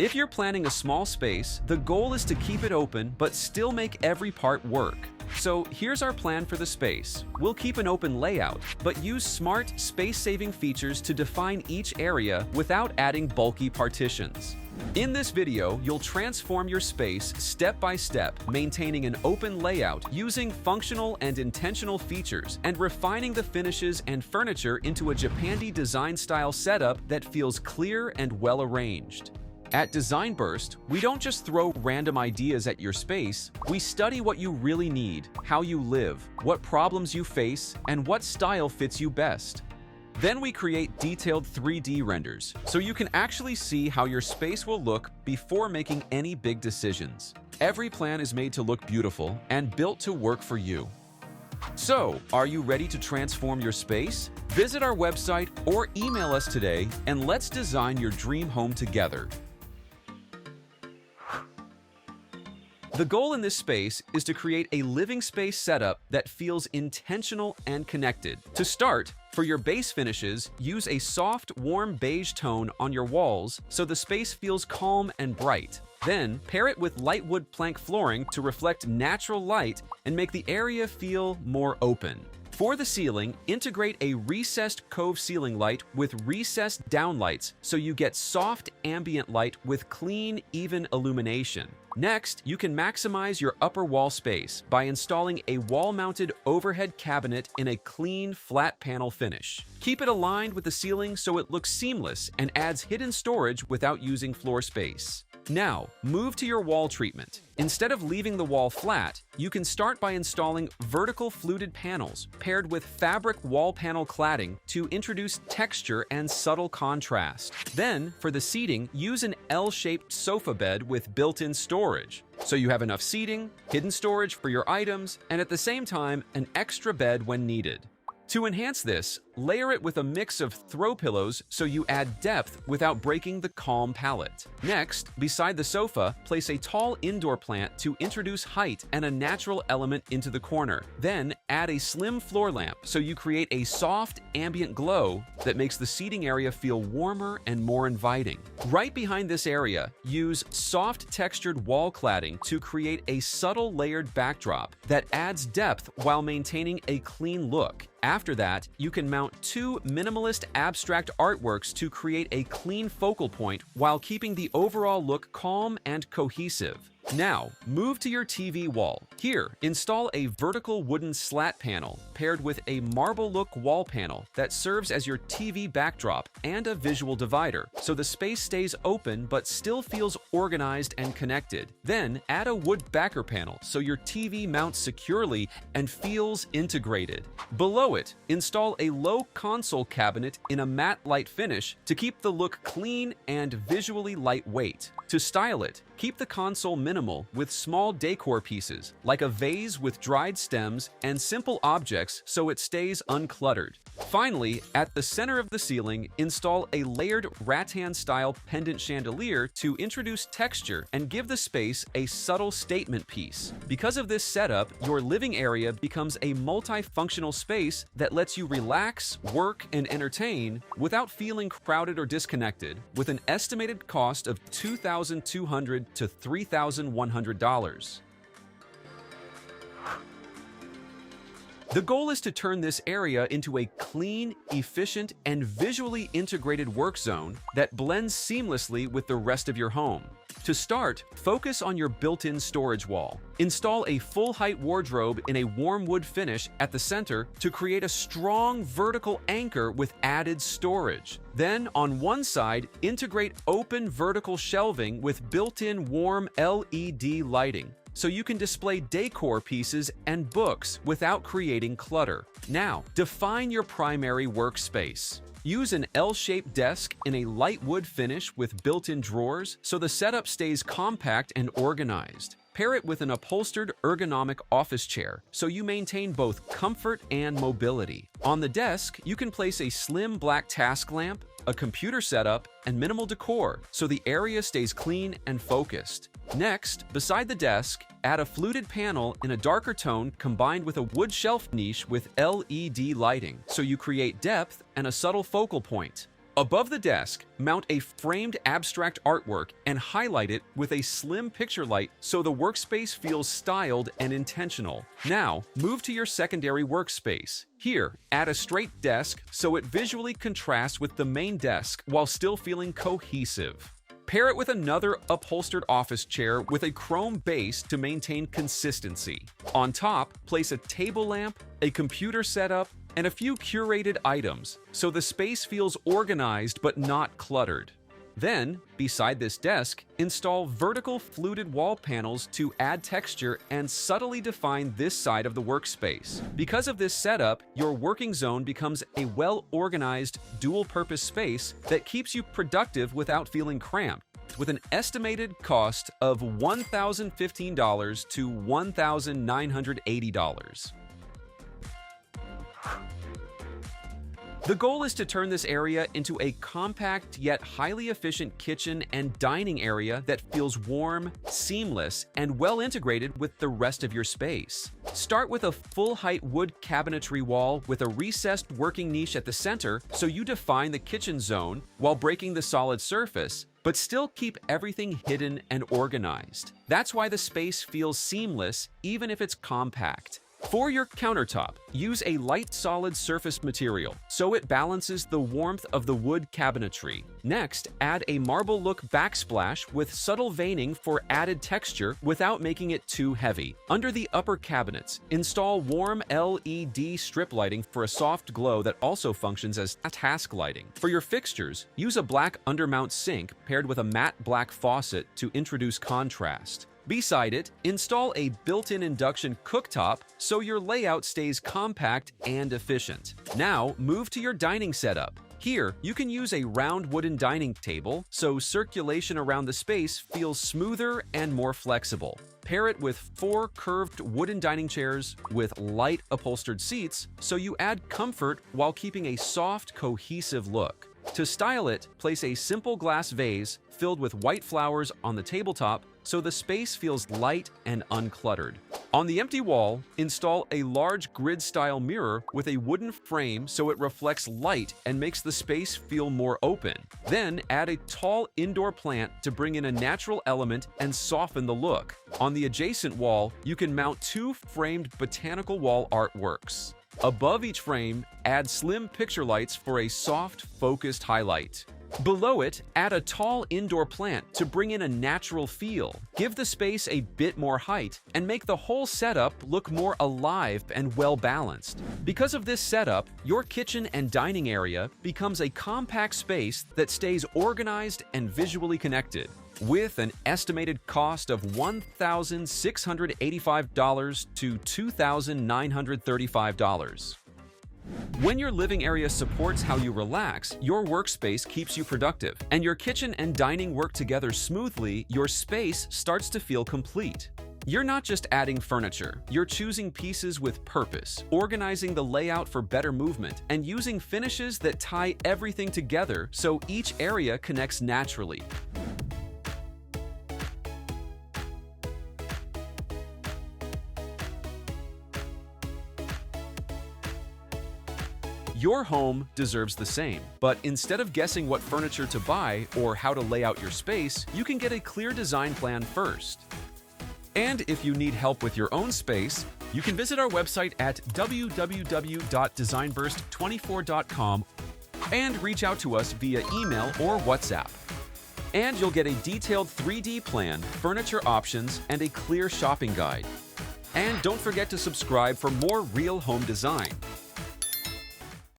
If you're planning a small space, the goal is to keep it open but still make every part work. So here's our plan for the space. We'll keep an open layout, but use smart, space-saving features to define each area without adding bulky partitions. In this video, you'll transform your space step by step, maintaining an open layout using functional and intentional features and refining the finishes and furniture into a Japandi design style setup that feels clear and well arranged. At Design Burst, we don't just throw random ideas at your space, we study what you really need, how you live, what problems you face, and what style fits you best. Then we create detailed 3D renders, so you can actually see how your space will look before making any big decisions. Every plan is made to look beautiful and built to work for you. So, are you ready to transform your space? Visit our website or email us today, and let's design your dream home together. The goal in this space is to create a living space setup that feels intentional and connected. To start, for your base finishes, use a soft, warm beige tone on your walls so the space feels calm and bright. Then, pair it with light wood plank flooring to reflect natural light and make the area feel more open. For the ceiling, integrate a recessed cove ceiling light with recessed downlights so you get soft ambient light with clean, even illumination. Next, you can maximize your upper wall space by installing a wall-mounted overhead cabinet in a clean, flat panel finish. Keep it aligned with the ceiling so it looks seamless and adds hidden storage without using floor space. Now, move to your wall treatment. Instead of leaving the wall flat, you can start by installing vertical fluted panels paired with fabric wall panel cladding to introduce texture and subtle contrast. Then, for the seating, use an L-shaped sofa bed with built-in storage. So you have enough seating, hidden storage for your items, and at the same time, an extra bed when needed. To enhance this, layer it with a mix of throw pillows so you add depth without breaking the calm palette. Next, beside the sofa, place a tall indoor plant to introduce height and a natural element into the corner. Then, add a slim floor lamp so you create a soft, ambient glow that makes the seating area feel warmer and more inviting. Right behind this area, use soft textured wall cladding to create a subtle layered backdrop that adds depth while maintaining a clean look. After that, you can mount two minimalist abstract artworks to create a clean focal point while keeping the overall look calm and cohesive. Now, move to your TV wall. Here, install a vertical wooden slat panel paired with a marble look wall panel that serves as your TV backdrop and a visual divider, so the space stays open but still feels organized and connected. Then, add a wood backer panel so your TV mounts securely and feels integrated. Below it, install a low console cabinet in a matte light finish to keep the look clean and visually lightweight. To style it, keep the console minimal with small decor pieces, like a vase with dried stems and simple objects so it stays uncluttered. Finally, at the center of the ceiling, install a layered rattan-style pendant chandelier to introduce texture and give the space a subtle statement piece. Because of this setup, your living area becomes a multifunctional space that lets you relax, work, and entertain without feeling crowded or disconnected, with an estimated cost of $2,200 to $3,100. The goal is to turn this area into a clean, efficient, and visually integrated work zone that blends seamlessly with the rest of your home. To start, focus on your built-in storage wall. Install a full-height wardrobe in a warm wood finish at the center to create a strong vertical anchor with added storage. Then, on one side, integrate open vertical shelving with built-in warm LED lighting, so you can display decor pieces and books without creating clutter. Now, define your primary workspace. Use an L-shaped desk in a light wood finish with built-in drawers so the setup stays compact and organized. Pair it with an upholstered ergonomic office chair so you maintain both comfort and mobility. On the desk, you can place a slim black task lamp, a computer setup, and minimal decor so the area stays clean and focused. Next, beside the desk, add a fluted panel in a darker tone combined with a wood shelf niche with LED lighting so you create depth and a subtle focal point. Above the desk, mount a framed abstract artwork and highlight it with a slim picture light so the workspace feels styled and intentional. Now, move to your secondary workspace. Here, add a straight desk so it visually contrasts with the main desk while still feeling cohesive. Pair it with another upholstered office chair with a chrome base to maintain consistency. On top, place a table lamp, a computer setup, and a few curated items, so the space feels organized but not cluttered. Then, beside this desk, install vertical fluted wall panels to add texture and subtly define this side of the workspace. Because of this setup, your working zone becomes a well-organized, dual-purpose space that keeps you productive without feeling cramped, with an estimated cost of $1,015 to $1,980. The goal is to turn this area into a compact yet highly efficient kitchen and dining area that feels warm, seamless, and well integrated with the rest of your space. Start with a full-height wood cabinetry wall with a recessed working niche at the center so you define the kitchen zone while breaking the solid surface, but still keep everything hidden and organized. That's why the space feels seamless even if it's compact. For your countertop, use a light solid surface material so it balances the warmth of the wood cabinetry. Next, add a marble look backsplash with subtle veining for added texture without making it too heavy. Under the upper cabinets, install warm LED strip lighting for a soft glow that also functions as task lighting. For your fixtures, use a black undermount sink paired with a matte black faucet to introduce contrast. Beside it, install a built-in induction cooktop so your layout stays compact and efficient. Now, move to your dining setup. Here, you can use a round wooden dining table so circulation around the space feels smoother and more flexible. Pair it with 4 curved wooden dining chairs with light upholstered seats so you add comfort while keeping a soft, cohesive look. To style it, place a simple glass vase filled with white flowers on the tabletop so the space feels light and uncluttered. On the empty wall, install a large grid-style mirror with a wooden frame so it reflects light and makes the space feel more open. Then add a tall indoor plant to bring in a natural element and soften the look. On the adjacent wall, you can mount 2 framed botanical wall artworks. Above each frame, add slim picture lights for a soft, focused highlight. Below it, add a tall indoor plant to bring in a natural feel. Give the space a bit more height and make the whole setup look more alive and well-balanced. Because of this setup, your kitchen and dining area becomes a compact space that stays organized and visually connected. With an estimated cost of $1,685 to $2,935. When your living area supports how you relax, your workspace keeps you productive, and your kitchen and dining work together smoothly, your space starts to feel complete. You're not just adding furniture, you're choosing pieces with purpose, organizing the layout for better movement, and using finishes that tie everything together so each area connects naturally. Your home deserves the same, but instead of guessing what furniture to buy or how to lay out your space, you can get a clear design plan first. And if you need help with your own space, you can visit our website at www.designburst24.com and reach out to us via email or WhatsApp. And you'll get a detailed 3D plan, furniture options, and a clear shopping guide. And don't forget to subscribe for more real home design.